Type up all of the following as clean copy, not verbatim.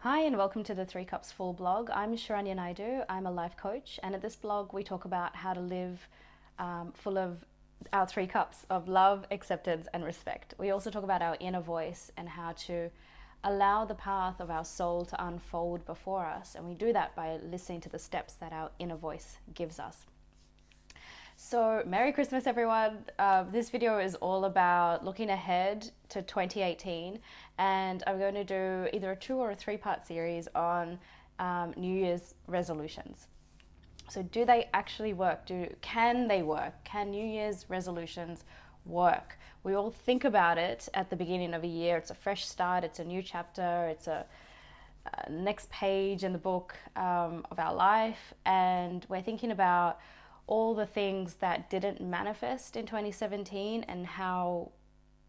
Hi and welcome to the Three Cups Full blog. I'm Sharanya Naidu. I'm a life coach, and at this blog we talk about how to live full of our three cups of love, acceptance, and respect. We also talk about our inner voice and how to allow the path of our soul to unfold before us, and we do that by listening to the steps that our inner voice gives us. So, Merry Christmas, everyone. This video is all about looking ahead to 2018, and I'm going to do either a 2 or a 3-part series on New Year's resolutions. So, do they actually work? Can they work? Can New Year's resolutions work? We all think about it at the beginning of a year. It's a fresh start, it's a new chapter, it's a next page in the book of our life, and we're thinking about all the things that didn't manifest in 2017 and how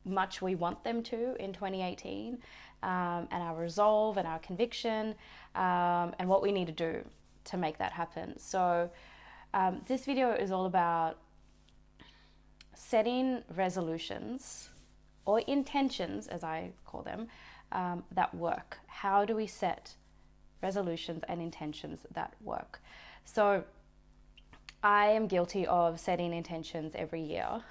much we want them to in 2018, and our resolve and our conviction, and what we need to do to make that happen. So this video is all about setting resolutions or intentions, as I call them, that work. How do we set resolutions and intentions that work? So I am guilty of setting intentions every year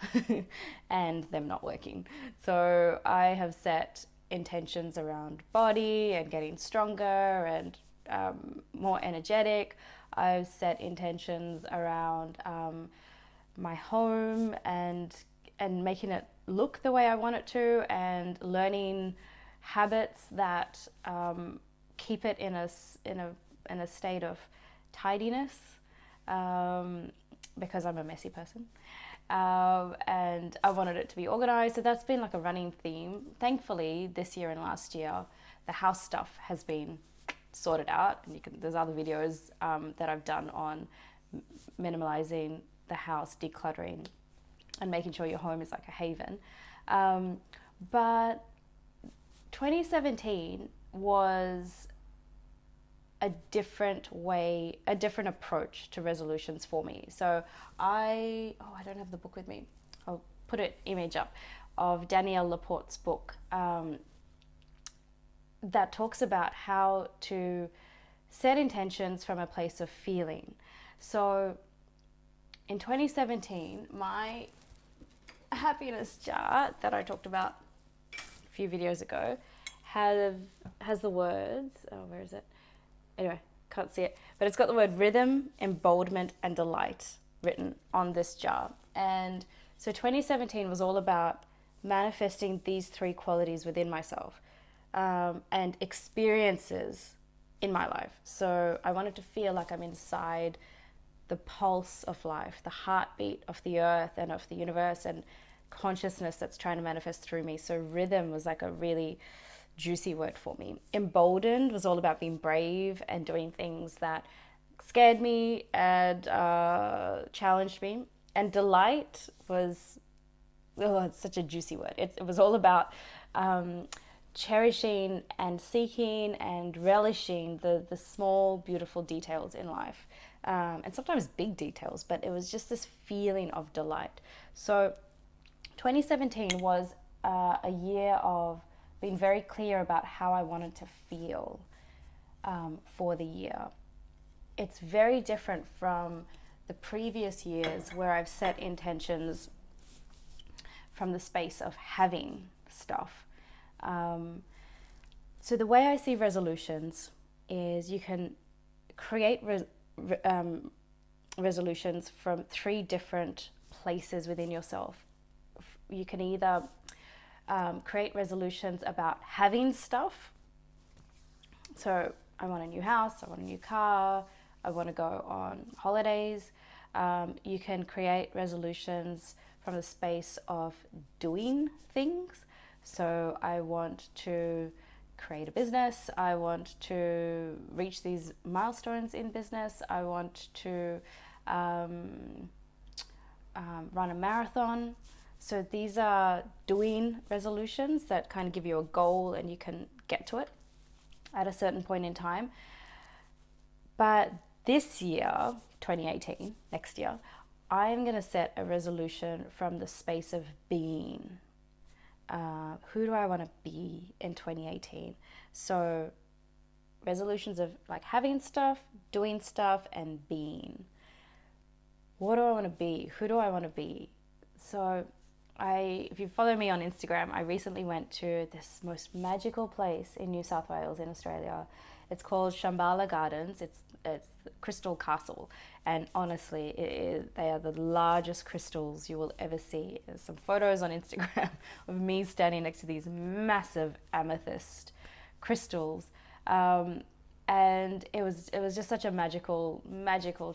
and them not working. So I have set intentions around body and getting stronger and more energetic. I've set intentions around my home and making it look the way I want it to, and learning habits that keep it in a state of tidiness, because I'm a messy person, and I wanted it to be organized. So that's been like a running theme. Thankfully, this year and last year, the house stuff has been sorted out, and there's other videos that I've done on minimalizing the house, decluttering, and making sure your home is like a haven. But 2017 was a different approach to resolutions for me. So I don't have the book with me. I'll put an image up of Danielle Laporte's book that talks about how to set intentions from a place of feeling. So in 2017, my happiness jar that I talked about a few videos ago has the words, where is it? Anyway, can't see it, but it's got the word rhythm, emboldenment, and delight written on this jar. And so 2017 was all about manifesting these three qualities within myself, and experiences in my life. So I wanted to feel like I'm inside the pulse of life, the heartbeat of the earth and of the universe, and consciousness that's trying to manifest through me. So rhythm was like a really juicy word for me. Emboldened was all about being brave and doing things that scared me and challenged me. And delight was, it's such a juicy word. It was all about cherishing and seeking and relishing the small, beautiful details in life. And sometimes big details, but it was just this feeling of delight. So 2017 was a year of being very clear about how I wanted to feel for the year. It's very different from the previous years where I've set intentions from the space of having stuff. So the way I see resolutions is you can create resolutions from 3 different places within yourself. You can either create resolutions about having stuff. So I want a new house, I want a new car, I want to go on holidays. You can create resolutions from the space of doing things. So I want to create a business, I want to reach these milestones in business, I want to run a marathon. So these are doing resolutions that kind of give you a goal and you can get to it at a certain point in time. But this year, 2018, next year, I am going to set a resolution from the space of being. Who do I want to be in 2018? So resolutions of like having stuff, doing stuff, and being. What do I want to be? Who do I want to be? So if you follow me on Instagram, I recently went to this most magical place in New South Wales in Australia. It's called Shambhala Gardens. It's Crystal Castle, and honestly, they are the largest crystals you will ever see. There's some photos on Instagram of me standing next to these massive amethyst crystals, and it was just such a magical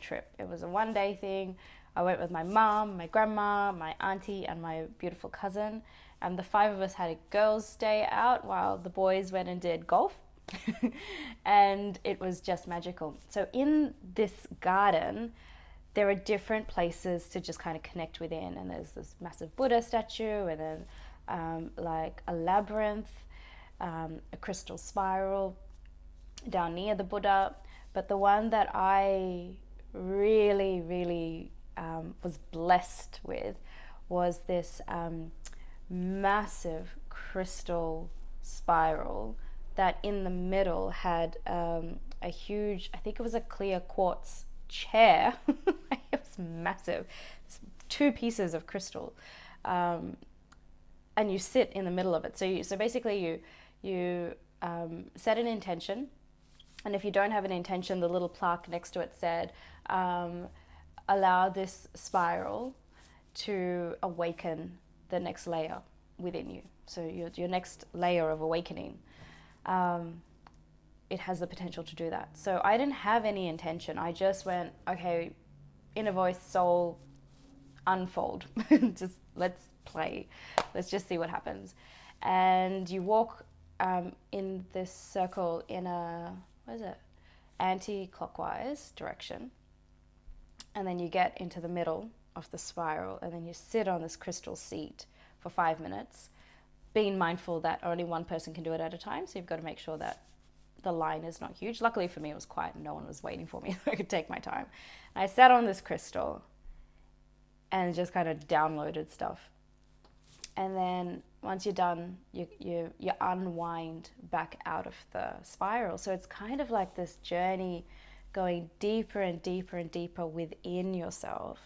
trip. It was a 1 day thing. I went with my mom, my grandma, my auntie, and my beautiful cousin, and the five of us had a girls' day out while the boys went and did golf. And it was just magical. So in this garden, there are different places to just kind of connect within, and there's this massive Buddha statue, and then like a labyrinth, a crystal spiral down near the Buddha. But the one that I really was blessed with was this massive crystal spiral that in the middle had a huge, I think it was a clear quartz chair. It was massive. It's 2 pieces of crystal. And you sit in the middle of it. So basically you set an intention. And if you don't have an intention, the little plaque next to it said, allow this spiral to awaken the next layer within you. So your next layer of awakening, it has the potential to do that. So I didn't have any intention. I just went, okay, inner voice, soul, unfold. Just let's play. Let's just see what happens. And you walk in this circle in a, what is it? Anti-clockwise direction. And then you get into the middle of the spiral, and then you sit on this crystal seat for 5 minutes, being mindful that only one person can do it at a time. So you've got to make sure that the line is not huge. Luckily for me, it was quiet and no one was waiting for me. I could take my time. I sat on this crystal and just kind of downloaded stuff. And then once you're done, you unwind back out of the spiral. So it's kind of like this journey going deeper and deeper and deeper within yourself.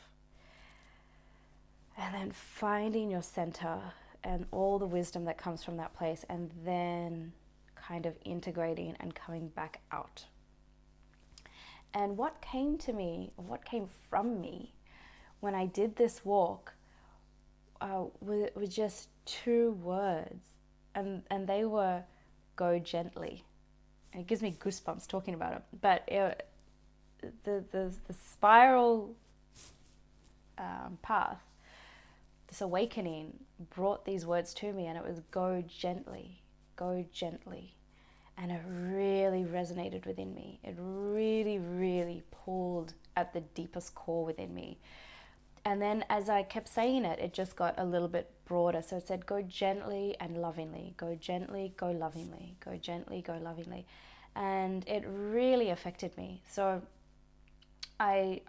And then finding your center and all the wisdom that comes from that place, and then kind of integrating and coming back out. And what came to me, what came from me when I did this walk were just 2 words, and they were go gently. And it gives me goosebumps talking about it. But the spiral path, this awakening brought these words to me, and it was go gently, go gently. And it really resonated within me. It really pulled at the deepest core within me. And then as I kept saying it, it just got a little bit broader. So it said, go gently and lovingly, go gently, go lovingly, go gently, go lovingly. And it really affected me. So I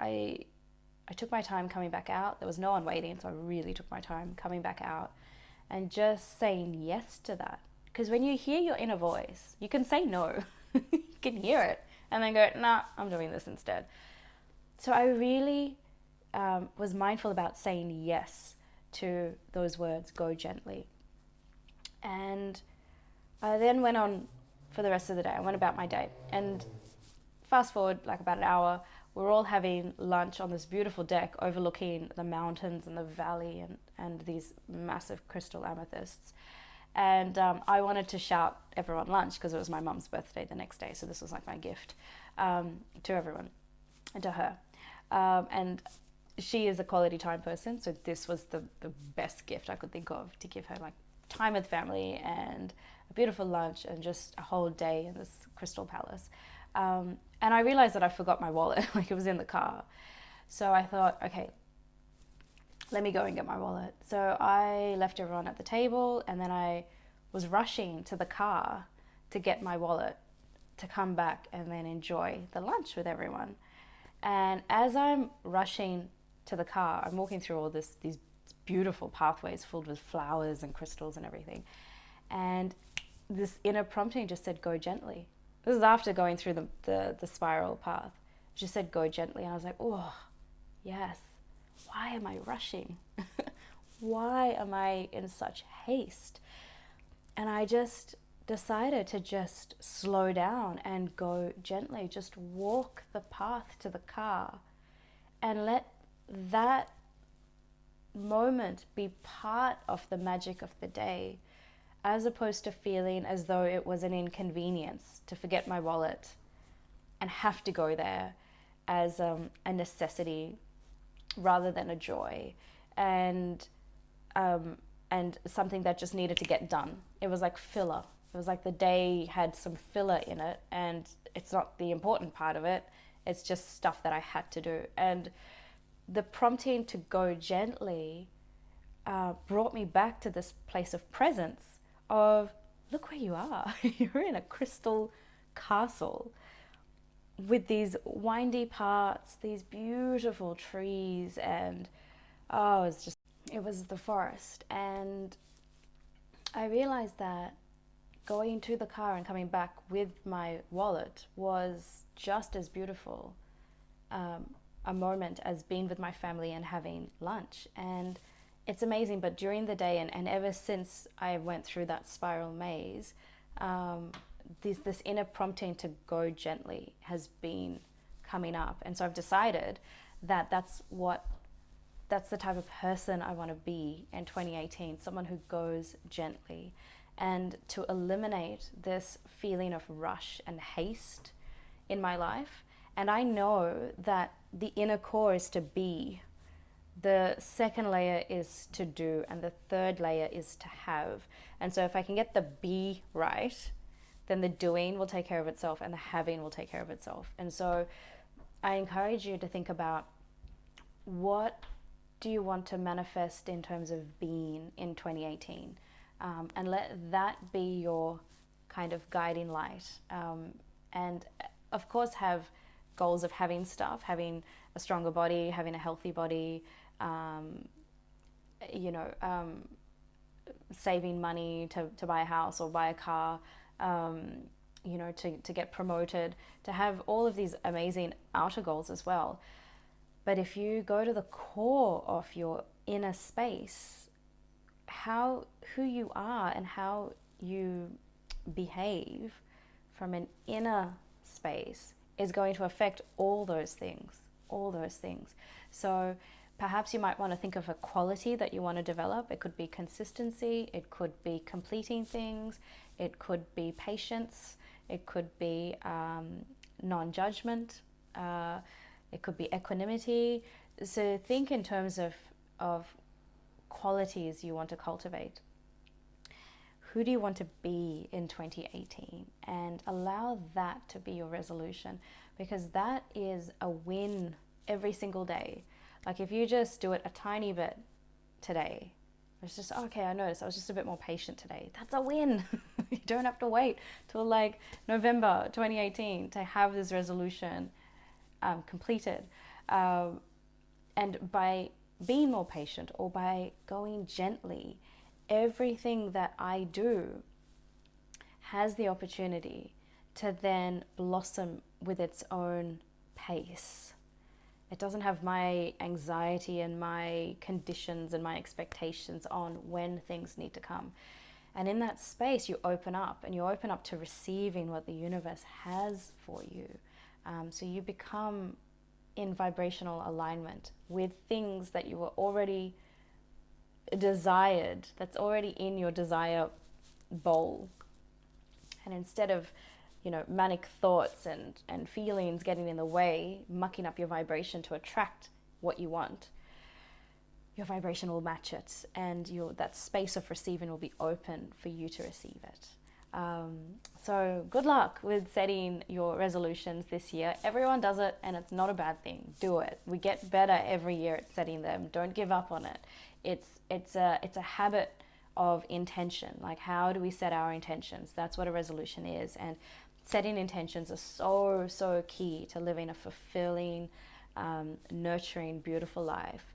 took my time coming back out. There was no one waiting, so I really took my time coming back out and just saying yes to that. Because when you hear your inner voice, you can say no. You can hear it and then go, nah, I'm doing this instead. So I really was mindful about saying yes to those words, go gently. And I then went on for the rest of the day. I went about my day. And fast forward like about an hour, we're all having lunch on this beautiful deck overlooking the mountains and the valley and these massive crystal amethysts. And I wanted to shout everyone lunch because it was my mum's birthday the next day. So this was like my gift to everyone and to her. And she is a quality time person. So this was the best gift I could think of to give her, like time with family and a beautiful lunch and just a whole day in this crystal palace. And I realized that I forgot my wallet, like it was in the car. So I thought, okay, let me go and get my wallet. So I left everyone at the table, and then I was rushing to the car to get my wallet to come back and then enjoy the lunch with everyone. And as I'm rushing to the car, I'm walking through all these beautiful pathways filled with flowers and crystals and everything. And this inner prompting just said, go gently. This is after going through the spiral path. She said, go gently. And I was like, oh, yes. Why am I rushing? Why am I in such haste? And I just decided to just slow down and go gently, just walk the path to the car and let that moment be part of the magic of the day, as opposed to feeling as though it was an inconvenience to forget my wallet and have to go there as a necessity rather than a joy, and and something that just needed to get done. It was like filler. It was like the day had some filler in it, and it's not the important part of it. It's just stuff that I had to do. And the prompting to go gently brought me back to this place of presence of, look where you are. You're in a crystal castle with these windy parts, these beautiful trees, and oh, it was the forest. And I realized that going to the car and coming back with my wallet was just as beautiful a moment as being with my family and having lunch. And it's amazing, but during the day and ever since I went through that spiral maze, this inner prompting to go gently has been coming up. And so I've decided that that's the type of person I want to be in 2018, someone who goes gently. And to eliminate this feeling of rush and haste in my life. And I know that the inner core is to be, the second layer is to do, and the third layer is to have. And so if I can get the be right, then the doing will take care of itself and the having will take care of itself. And so I encourage you to think about, what do you want to manifest in terms of being in 2018? And let that be your kind of guiding light. And of course have goals of having stuff, having a stronger body, having a healthy body, saving money to buy a house or buy a car, to get promoted, to have all of these amazing outer goals as well. But if you go to the core of your inner space, who you are and how you behave from an inner space is going to affect all those things. So perhaps you might want to think of a quality that you want to develop. It could be consistency, it could be completing things, it could be patience, it could be non-judgment, it could be equanimity. So think in terms of qualities you want to cultivate. Who do you want to be in 2018? And allow that to be your resolution, because that is a win every single day. Like if you just do it a tiny bit today, it's just, okay, I noticed I was just a bit more patient today. That's a win. You don't have to wait till like November 2018 to have this resolution completed. And by being more patient or by going gently, everything that I do has the opportunity to then blossom with its own pace. It doesn't have my anxiety and my conditions and my expectations on when things need to come. And in that space, you open up, and you open up to receiving what the universe has for you. So you become in vibrational alignment with things that you were already desired, that's already in your desire bowl. And instead of manic thoughts and feelings getting in the way, mucking up your vibration to attract what you want, your vibration will match it, and that space of receiving will be open for you to receive it. So good luck with setting your resolutions this year. Everyone does it, and it's not a bad thing. Do it. We get better every year at setting them. Don't give up on it. It's a habit of intention. Like, how do we set our intentions? That's what a resolution is. And setting intentions are so key to living a fulfilling, nurturing, beautiful life.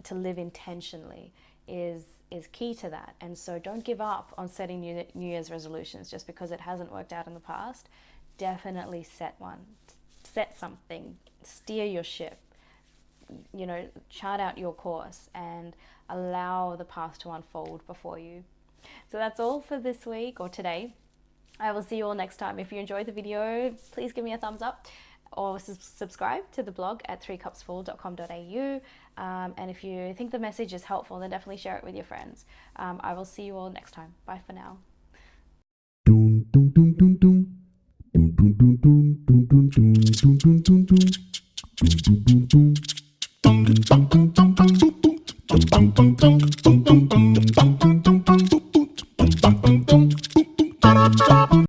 To live intentionally is is key to that. And so don't give up on setting New Year's resolutions just because it hasn't worked out in the past. Definitely set one. Set something. Steer your ship. You know, chart out your course and allow the path to unfold before you. So that's all for this week or today. I will see you all next time. If you enjoyed the video, please give me a thumbs up or subscribe to the blog at 3cupsfull.com.au. And if you think the message is helpful, then definitely share it with your friends. I will see you all next time. Bye for now.